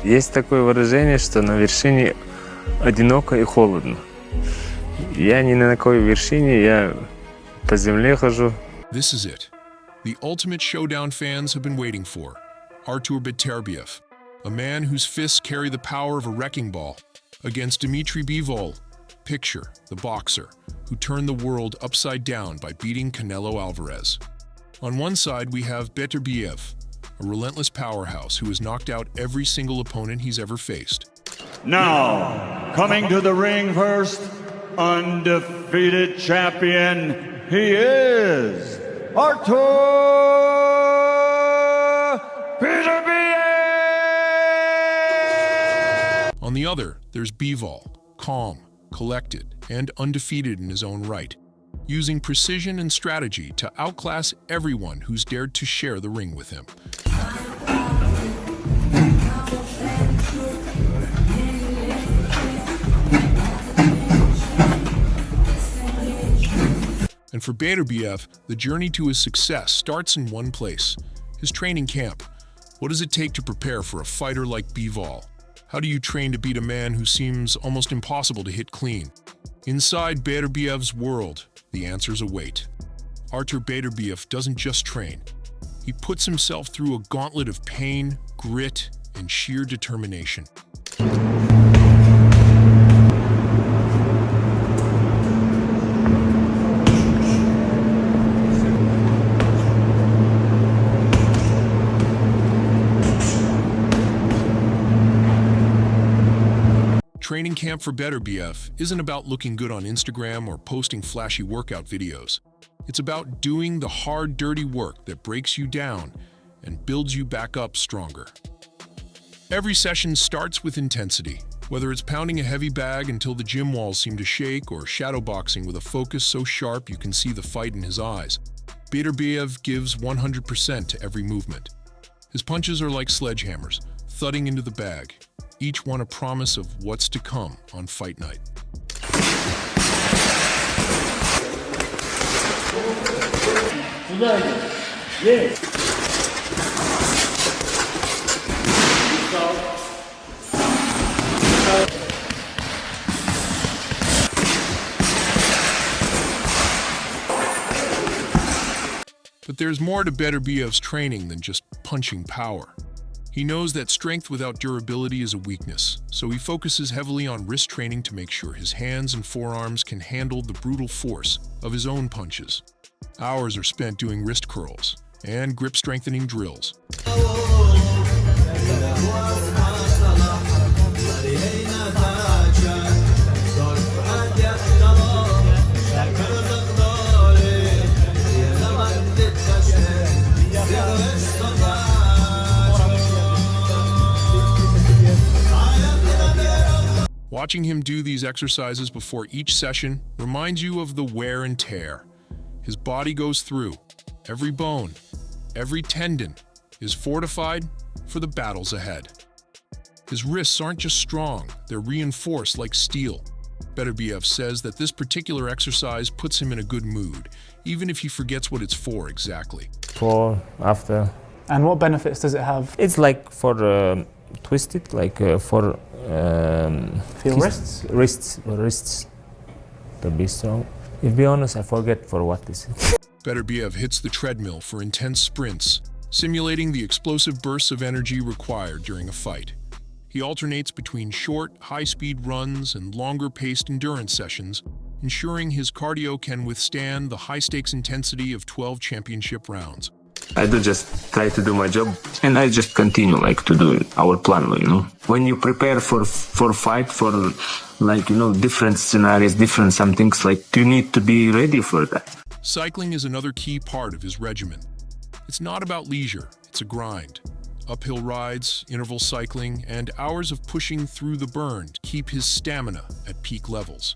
Есть такое выражение, что на вершине одиноко и холодно. Я не на какой вершине, я по земле хожу. This is it. The ultimate showdown fans have been waiting for. Artur Beterbiev, a man whose fists carry the power of a wrecking ball, against Dmitrybivol, picture, the boxer, who turned the world upside down by beating Canelo Alvarez. On one side, we have Beterbiev, a relentless powerhouse who has knocked out every single opponent he's ever faced. Now, coming to the ring first, undefeated champion, he is Artur Beterbiev! On the other, there's Bivol, calm, collected, and undefeated in his own right, using precision and strategy to outclass everyone who's dared to share the ring with him. And for Beterbiev, the journey to his success starts in one place, his training camp. What does it take to prepare for a fighter like Bivol? How do you train to beat a man who seems almost impossible to hit clean? Inside Beterbiev's world, the answers await. Artur Beterbiev doesn't just train. He puts himself through a gauntlet of pain, grit, and sheer determination. Training camp for Beterbiev isn't about looking good on Instagram or posting flashy workout videos. It's about doing the hard, dirty work that breaks you down and builds you back up stronger. Every session starts with intensity, whether it's pounding a heavy bag until the gym walls seem to shake or shadowboxing with a focus so sharp you can see the fight in his eyes. Beterbiev gives 100% to every movement. His punches are like sledgehammers, thudding into the bag, each one a promise of what's to come on fight night. But there's more to Beterbiev's training than just punching power. He knows that strength without durability is a weakness, so he focuses heavily on wrist training to make sure his hands and forearms can handle the brutal force of his own punches. Hours are spent doing wrist curls and grip-strengthening drills. Watching him do these exercises before each session reminds you of the wear and tear. His body goes through. Every bone, every tendon is fortified for the battles ahead. His wrists aren't just strong, they're reinforced like steel. Beterbiev says that this particular exercise puts him in a good mood, even if he forgets what it's for exactly. Before, after. And what benefits does it have? It's like for twisted, like for your wrists? Wrists to be strong. To be honest, I forget for what this is. Beterbiev hits the treadmill for intense sprints, simulating the explosive bursts of energy required during a fight. He alternates between short, high-speed runs and longer-paced endurance sessions, ensuring his cardio can withstand the high-stakes intensity of 12 championship rounds. I do just try to do my job, and I just continue like to do our plan, you know. When you prepare for fight, for like, you know, different scenarios, different some things, like you need to be ready for that. Cycling is another key part of his regimen. It's not about leisure, it's a grind. Uphill rides, interval cycling, and hours of pushing through the burn keep his stamina at peak levels.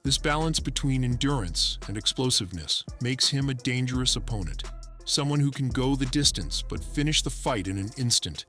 This balance between endurance and explosiveness makes him a dangerous opponent. Someone who can go the distance but finish the fight in an instant.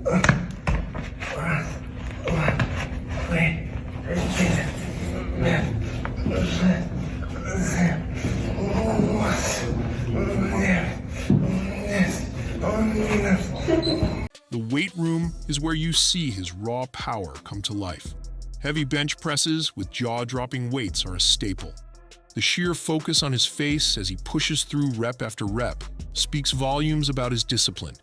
The weight room is where you see his raw power come to life. Heavy bench presses with jaw-dropping weights are a staple. The sheer focus on his face as he pushes through rep after rep speaks volumes about his discipline.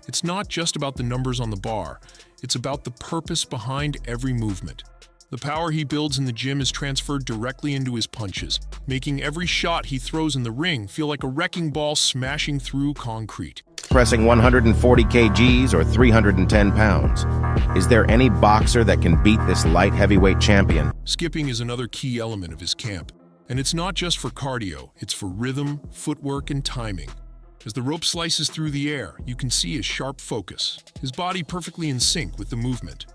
It's not just about the numbers on the bar, it's about the purpose behind every movement. The power he builds in the gym is transferred directly into his punches, making every shot he throws in the ring feel like a wrecking ball smashing through concrete. Pressing 140 kgs or 310 pounds. Is there any boxer that can beat this light heavyweight champion? Skipping is another key element of his camp. And it's not just for cardio, it's for rhythm, footwork, and timing. As the rope slices through the air, you can see his sharp focus, his body perfectly in sync with the movement.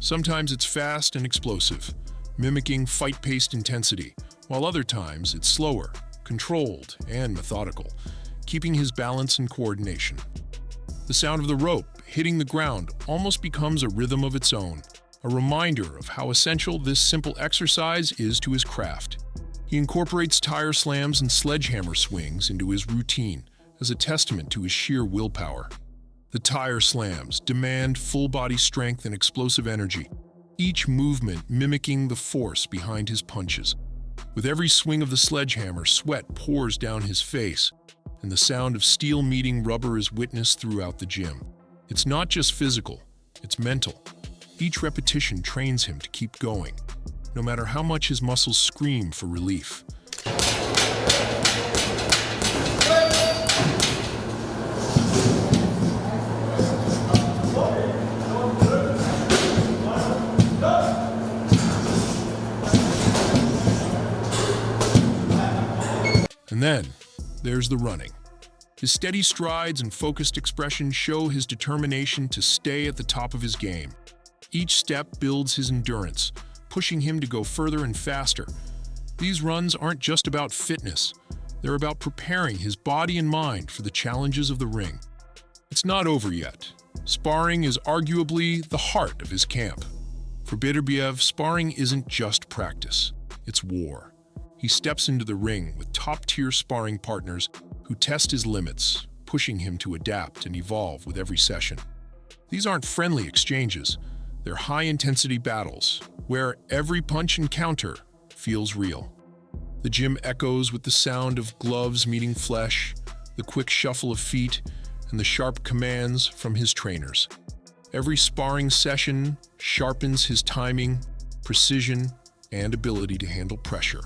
Sometimes it's fast and explosive, mimicking fight-paced intensity, while other times it's slower, controlled, and methodical, keeping his balance and coordination. The sound of the rope hitting the ground almost becomes a rhythm of its own, a reminder of how essential this simple exercise is to his craft. He incorporates tire slams and sledgehammer swings into his routine as a testament to his sheer willpower. The tire slams demand full-body strength and explosive energy, each movement mimicking the force behind his punches. With every swing of the sledgehammer, sweat pours down his face, and the sound of steel meeting rubber is witnessed throughout the gym. It's not just physical, it's mental. Each repetition trains him to keep going, no matter how much his muscles scream for relief. And then, there's the running. His steady strides and focused expression show his determination to stay at the top of his game. Each step builds his endurance, pushing him to go further and faster. These runs aren't just about fitness. They're about preparing his body and mind for the challenges of the ring. It's not over yet. Sparring is arguably the heart of his camp. For Beterbiev, sparring isn't just practice. It's war. He steps into the ring with top-tier sparring partners who test his limits, pushing him to adapt and evolve with every session. These aren't friendly exchanges. They're high-intensity battles, where every punch and counter feels real. The gym echoes with the sound of gloves meeting flesh, the quick shuffle of feet, and the sharp commands from his trainers. Every sparring session sharpens his timing, precision, and ability to handle pressure.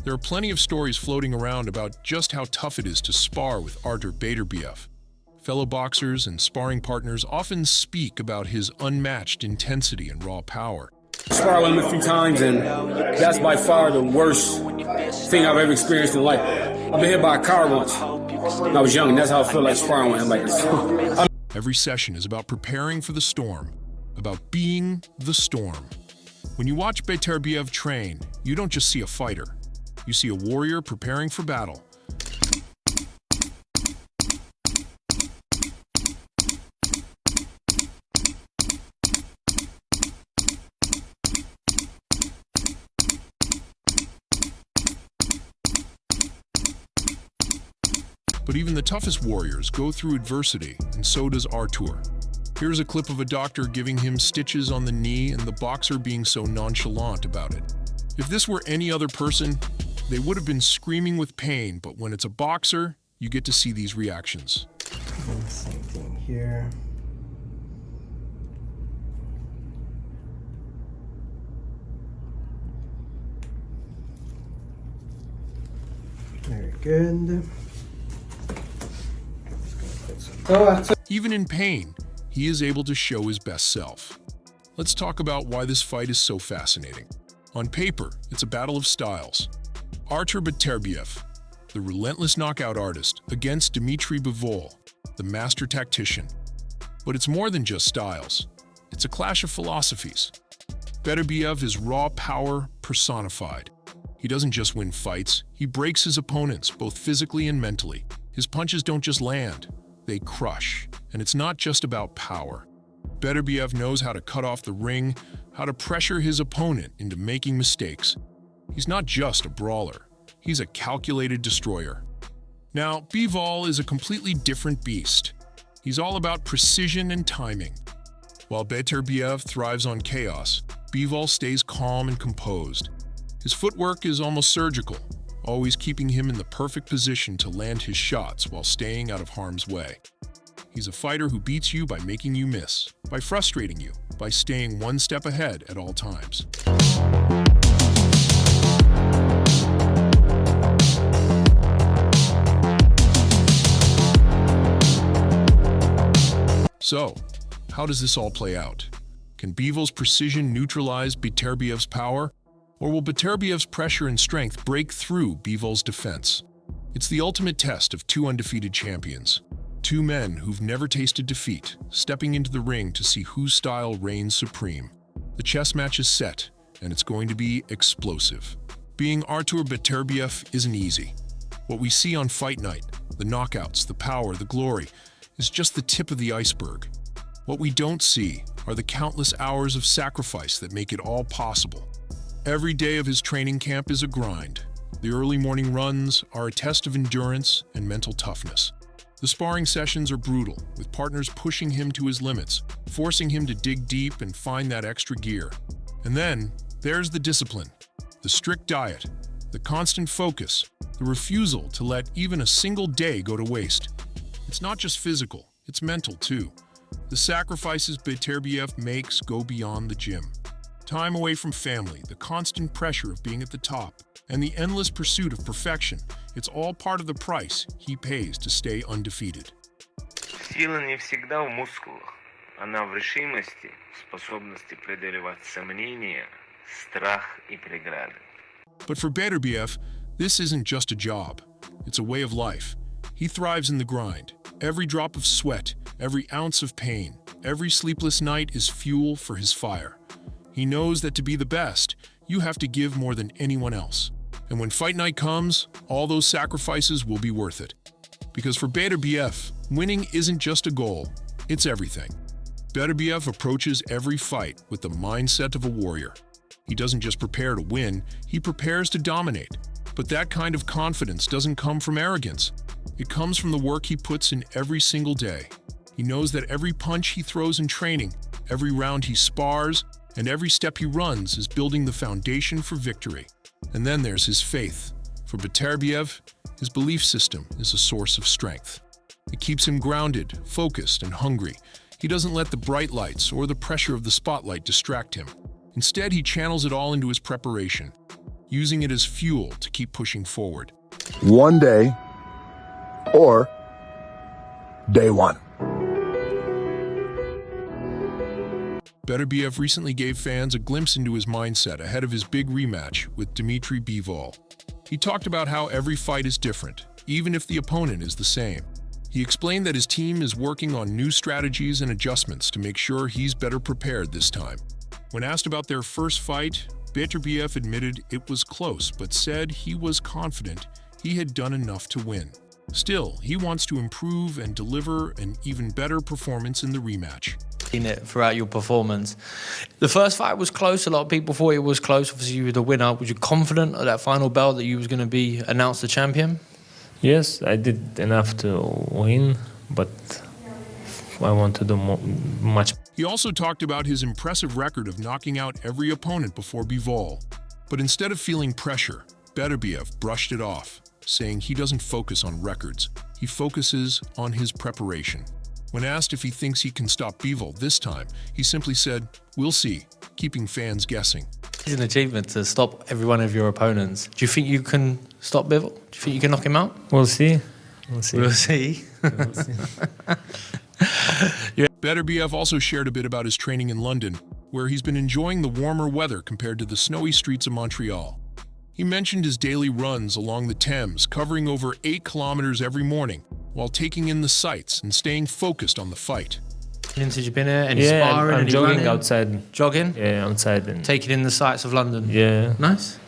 There are plenty of stories floating around about just how tough it is to spar with Artur Beterbiev. Fellow boxers and sparring partners often speak about his unmatched intensity and raw power. Sparred with him a few times, and that's by far the worst thing I've ever experienced in life. I've been hit by a car once when I was young, and that's how I feel like sparring with him like this. Every session is about preparing for the storm, about being the storm. When you watch Beterbiev train, you don't just see a fighter. You see a warrior preparing for battle. But even the toughest warriors go through adversity, and so does Artur. Here's a clip of a doctor giving him stitches on the knee and the boxer being so nonchalant about it. If this were any other person, they would have been screaming with pain, but when it's a boxer, you get to see these reactions. And the same thing here. Very good. Even in pain, he is able to show his best self. let's talk about why this fight is so fascinating. On paper, it's a battle of styles. Artur Beterbiev, the relentless knockout artist, against Dmitrybivol, the master tactician. But it's more than just styles. It's a clash of philosophies. Beterbiev is raw power personified. He doesn't just win fights, he breaks his opponents, both physically and mentally. His punches don't just land, they crush. And it's not just about power. Beterbiev knows how to cut off the ring, how to pressure his opponent into making mistakes. He's not just a brawler, he's a calculated destroyer. Now, Bivol is a completely different beast. He's all about precision and timing. While Beterbiev thrives on chaos, Bivol stays calm and composed. His footwork is almost surgical, always keeping him in the perfect position to land his shots while staying out of harm's way. He's a fighter who beats you by making you miss, by frustrating you, by staying one step ahead at all times. So, how does this all play out? Can Bivol's precision neutralize Beterbiev's power? Or will Beterbiev's pressure and strength break through Bivol's defense? It's the ultimate test of two undefeated champions. Two men who've never tasted defeat, stepping into the ring to see whose style reigns supreme. The chess match is set, and it's going to be explosive. Being Artur Beterbiev isn't easy. What we see on fight night, the knockouts, the power, the glory, is just the tip of the iceberg. What we don't see are the countless hours of sacrifice that make it all possible. Every day of his training camp is a grind. The early morning runs are a test of endurance and mental toughness. The sparring sessions are brutal, with partners pushing him to his limits, forcing him to dig deep and find that extra gear. And then, there's the discipline, the strict diet, the constant focus, the refusal to let even a single day go to waste. It's not just physical, it's mental too. The sacrifices Beterbiev makes go beyond the gym. Time away from family, the constant pressure of being at the top, and the endless pursuit of perfection, it's all part of the price he pays to stay undefeated. Сила не всегда в мускулах. Она в решимости, способности преодолевать сомнения, страх и преграды. But for Beterbiev, this isn't just a job. It's a way of life. He thrives in the grind. Every drop of sweat, every ounce of pain, every sleepless night is fuel for his fire. He knows that to be the best, you have to give more than anyone else. And when fight night comes, all those sacrifices will be worth it. Because for Beterbiev, winning isn't just a goal, it's everything. Beterbiev approaches every fight with the mindset of a warrior. He doesn't just prepare to win, he prepares to dominate. But that kind of confidence doesn't come from arrogance. It comes from the work he puts in every single day. He knows that every punch he throws in training, every round he spars, and every step he runs is building the foundation for victory. And then there's his faith. For Beterbiev, his belief system is a source of strength. It keeps him grounded, focused, and hungry. He doesn't let the bright lights or the pressure of the spotlight distract him. Instead, he channels it all into his preparation, using it as fuel to keep pushing forward. One day, or day one. Beterbiev recently gave fans a glimpse into his mindset ahead of his big rematch with Dmitrybivol. He talked about how every fight is different, even if the opponent is the same. He explained that his team is working on new strategies and adjustments to make sure he's better prepared this time. When asked about their first fight, Beterbiev admitted it was close, but said he was confident he had done enough to win. Still, he wants to improve and deliver an even better performance in the rematch. In it throughout your performance. The first fight was close. A lot of people thought it was close. Obviously, you were the winner. Was you confident at that final bell that you was going to be announced the champion? Yes, I did enough to win, but I want to do much. He also talked about his impressive record of knocking out every opponent before Bivol. But instead of feeling pressure, Beterbiev brushed it off, saying he doesn't focus on records. He focuses on his preparation. When asked if he thinks he can stop Bivol this time, he simply said, "We'll see," keeping fans guessing. It's an achievement to stop every one of your opponents. Do you think you can stop Bivol? Do you think you can knock him out? We'll see. We'll see. We'll see. Beterbiev also shared a bit about his training in London. where he's been enjoying the warmer weather compared to the snowy streets of Montreal. He mentioned his daily runs along the Thames, covering over 8 kilometers every morning, while taking in the sights and staying focused on the fight. Since you've been here, any Yeah, sparring, I'm any jogging running? outside. Jogging? Yeah, outside. And Taking in the sights of London? yeah. Nice.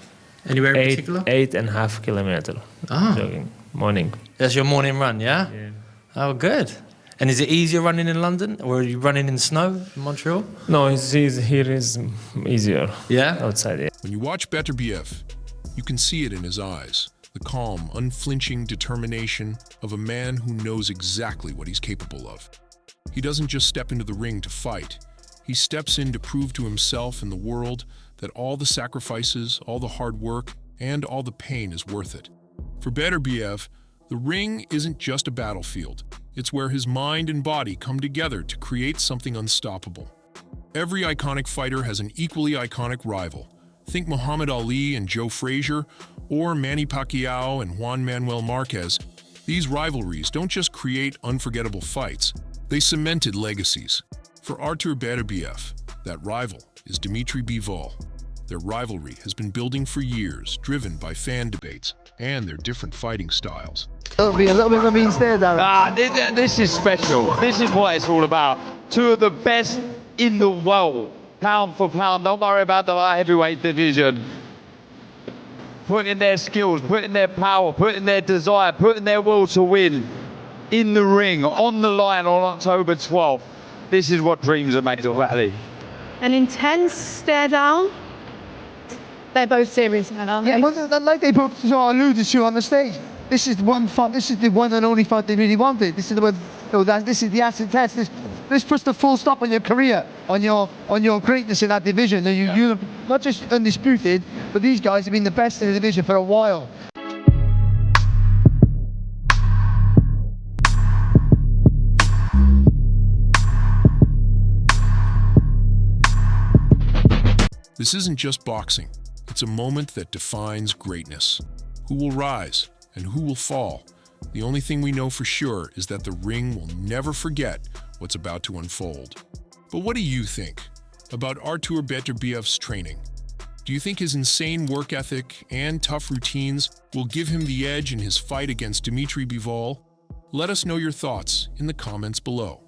Anywhere in particular? 8.5 kilometers jogging, morning. That's your morning run, yeah? Yeah. Oh, good. And is it easier running in London, or are you running in snow in Montreal? No, here is easier. Yeah? Outside, yeah. When you watch Beterbiev, you can see it in his eyes, the calm, unflinching determination of a man who knows exactly what he's capable of. He doesn't just step into the ring to fight. He steps in to prove to himself and the world that all the sacrifices, all the hard work, and all the pain is worth it. For Beterbiev, the ring isn't just a battlefield. It's where his mind and body come together to create something unstoppable. Every iconic fighter has an equally iconic rival. Think Muhammad Ali and Joe Frazier, or Manny Pacquiao and Juan Manuel Marquez. These rivalries don't just create unforgettable fights, they cemented legacies. For Artur Beterbiev, that rival is Dmitrybivol. Their rivalry has been building for years, driven by fan debates and their different fighting styles. A little bit of means there, Darren. This is special. This is what it's all about. Two of the best in the world, pound for pound. Don't worry about the light heavyweight division. Putting their skills, putting their power, putting their desire, putting their will to win in the ring, on the line on October 12th. This is what dreams are made of, Ali. An intense stare down. They're both serious now, aren't they? Yeah, well, like they both sort of alluded to on the stage. This is one fight. This is the one and only fight they really wanted. This is the one. This is the acid test. This puts the full stop on your career, on your greatness in that division. And you're not just undisputed, but these guys have been the best in the division for a while. This isn't just boxing. It's a moment that defines greatness. Who will rise and who will fall? The only thing we know for sure is that the ring will never forget what's about to unfold. But what do you think about Artur Beterbiev's training? Do you think his insane work ethic and tough routines will give him the edge in his fight against Dmitrybivol? Let us know your thoughts in the comments below.